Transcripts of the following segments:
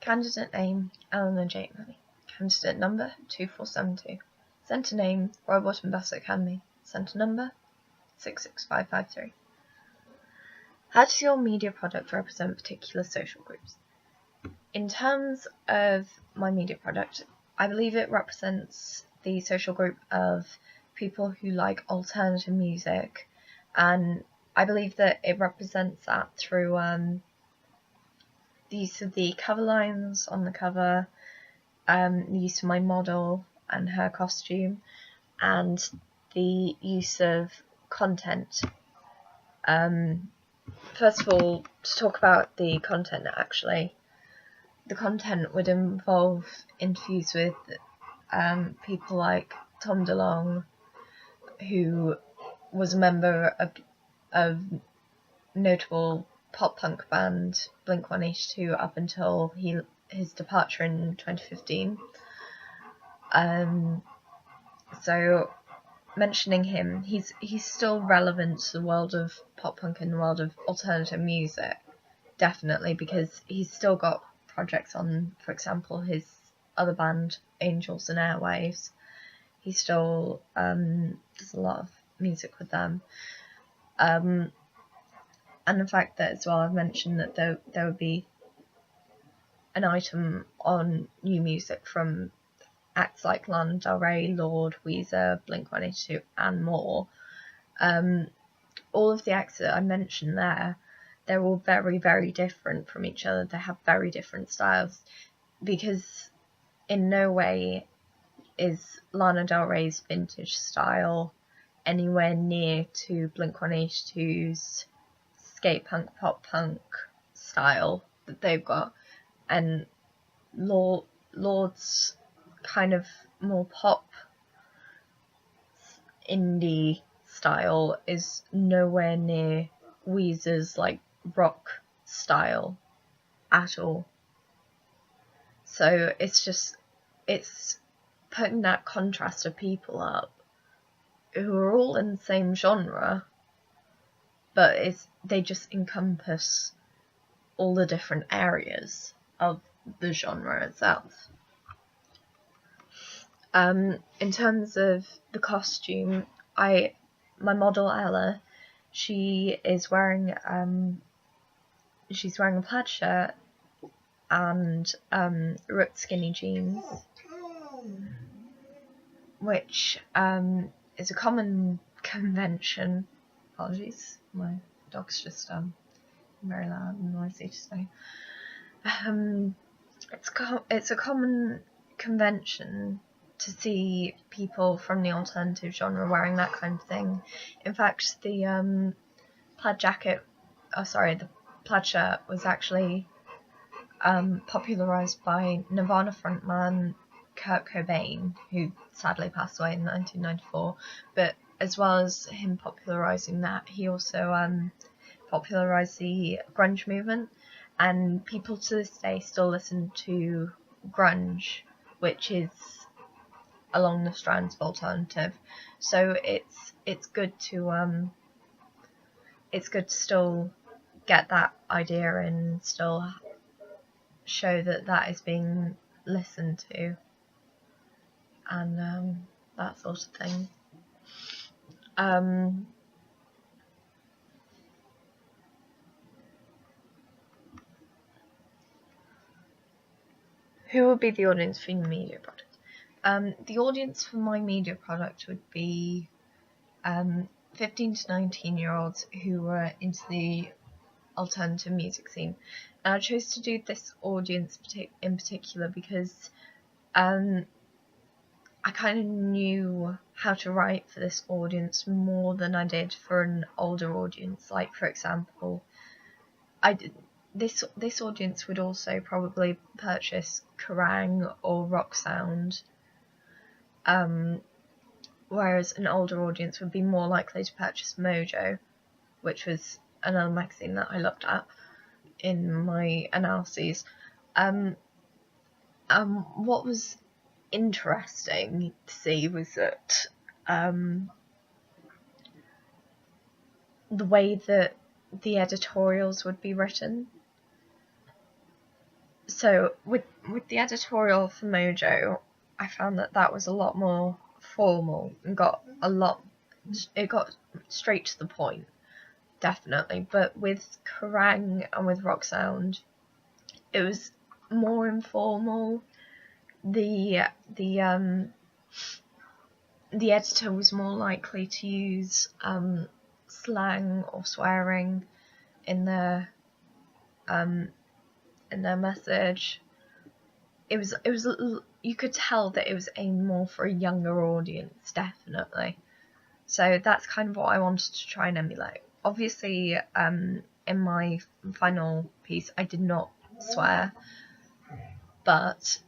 Candidate name, Eleanor Jamie. Candidate number, 2472. Centre name, Royal Bottom Bus Academy. Centre number, 66553. How does your media product represent particular social groups? In terms of my media product, I believe it represents the social group of people who like alternative music, and I believe that it represents that through the use of the cover lines on the cover, the use of my model and her costume, and the use of content. First of all, to talk about the content, actually, the content would involve interviews with people like Tom DeLonge, who was a member of notable pop-punk band Blink-182 up until his departure in 2015. So mentioning him, he's still relevant to the world of pop-punk and the world of alternative music, definitely, because he's still got projects on, for example, his other band, Angels and Airwaves. He still does a lot of music with them. And the fact that as well I've mentioned that there would be an item on new music from acts like Lana Del Rey, Lorde, Weezer, Blink-182 and more. All of the acts that I mentioned there, they're all very, very different from each other. They have very different styles, because in no way is Lana Del Rey's vintage style anywhere near to Blink-182's skate punk, pop punk style that they've got, and Lorde's kind of more pop indie style is nowhere near Weezer's like rock style at all. So it's putting that contrast of people up who are all in the same genre, but they just encompass all the different areas of the genre itself. In terms of the costume, my model Ella, she's wearing a plaid shirt and ripped skinny jeans, which is a common convention. Apologies, my dog's just very loud and noisy today. It's a common convention to see people from the alternative genre wearing that kind of thing. In fact, the the plaid shirt was actually popularised by Nirvana frontman Kurt Cobain, who sadly passed away in 1994. But as well as him popularising that, he also popularised the grunge movement, and people to this day still listen to grunge, which is along the strands of alternative. So it's good to still get that idea and still show that is being listened to, and that sort of thing. Who would be the audience for your media product? The audience for my media product would be 15 to 19-year-olds who were into the alternative music scene. And I chose to do this audience in particular because I kind of knew how to write for this audience more than I did for an older audience. Like, for example, this audience would also probably purchase Kerrang or Rock Sound, whereas an older audience would be more likely to purchase Mojo, which was another magazine that I looked at in my analyses. What was interesting to see was that the way that the editorials would be written, So with the editorial for Mojo, I found that was a lot more formal and got straight to the point, definitely. But with Kerrang and with Rock Sound, it was more informal. The editor was more likely to use slang or swearing in their message. It was you could tell that it was aimed more for a younger audience, definitely. So that's kind of what I wanted to try and emulate. Obviously, in my final piece, I did not swear, but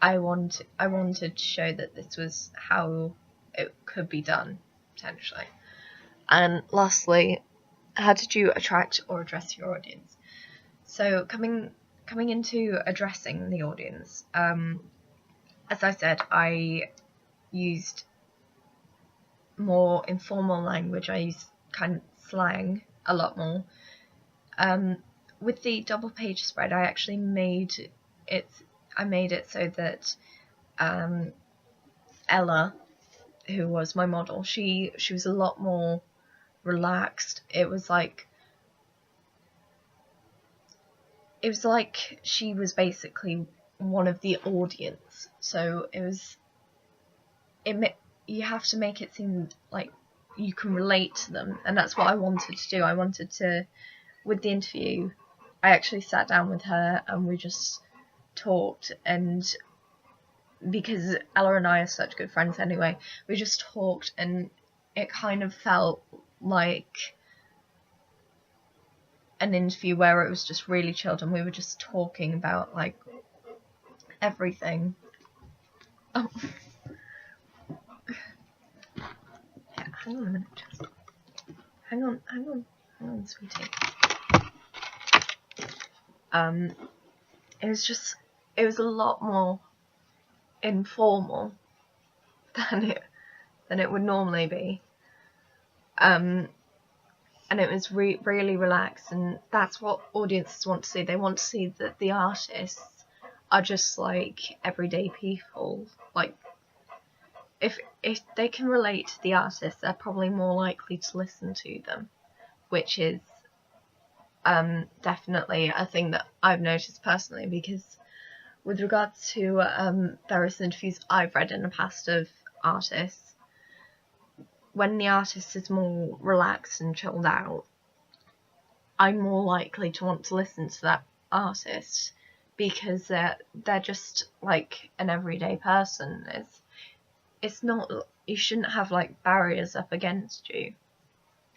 I wanted to show that this was how it could be done, potentially. And lastly, how did you attract or address your audience? So coming into addressing the audience, as I said, I used more informal language. I used kind of slang a lot more. With the double page spread, I actually made it so that Ella, who was my model, she was a lot more relaxed. It was like she was basically one of the audience. So you have to make it seem like you can relate to them, and that's what I wanted to do. I wanted to, with the interview, I actually sat down with her and we just talked, and because Ella and I are such good friends anyway, we just talked, and it kind of felt like an interview where it was just really chilled and we were just talking about like everything. Oh. Yeah, hang on a minute, just hang on, sweetie. It was a lot more informal than it would normally be. And it was really relaxed, and that's what audiences want to see. They want to see that the artists are just like everyday people. Like, if they can relate to the artists, they're probably more likely to listen to them, which is definitely a thing that I've noticed personally, because with regards to various interviews I've read in the past of artists, when the artist is more relaxed and chilled out, I'm more likely to want to listen to that artist, because they're just like an everyday person. It's not, you shouldn't have like barriers up against you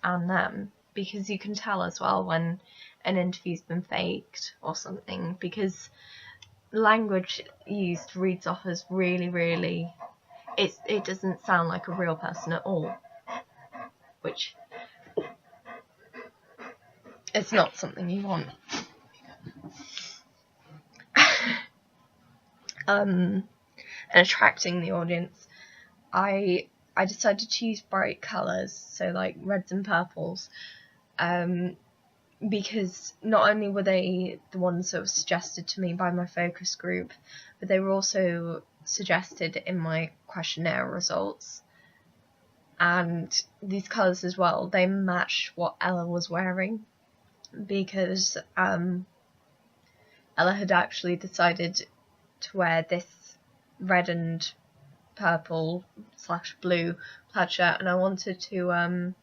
and them, because you can tell as well when an interview's been faked or something, because language used reads off as really it doesn't sound like a real person at all, which it's not something you want. And attracting the audience, I decided to use bright colours, so like reds and purples, because not only were they the ones that were suggested to me by my focus group, but they were also suggested in my questionnaire results. And these colours as well, they match what Ella was wearing, because Ella had actually decided to wear this red and purple / blue plaid shirt, and I wanted to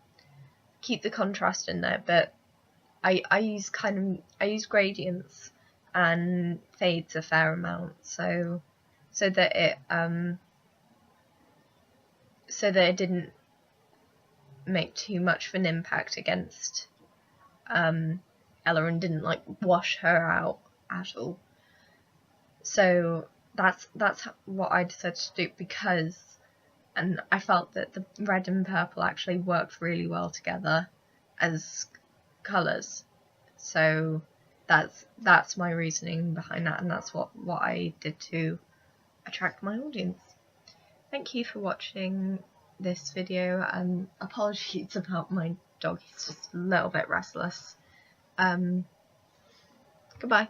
keep the contrast in there, but I use gradients and fades a fair amount, so that it didn't make too much of an impact against Ella and didn't like wash her out at all. So that's what I decided to do, because, and I felt that the red and purple actually worked really well together as colours. So that's my reasoning behind that, and that's what I did to attract my audience. Thank you for watching this video, and apologies about my dog, he's just a little bit restless. Goodbye.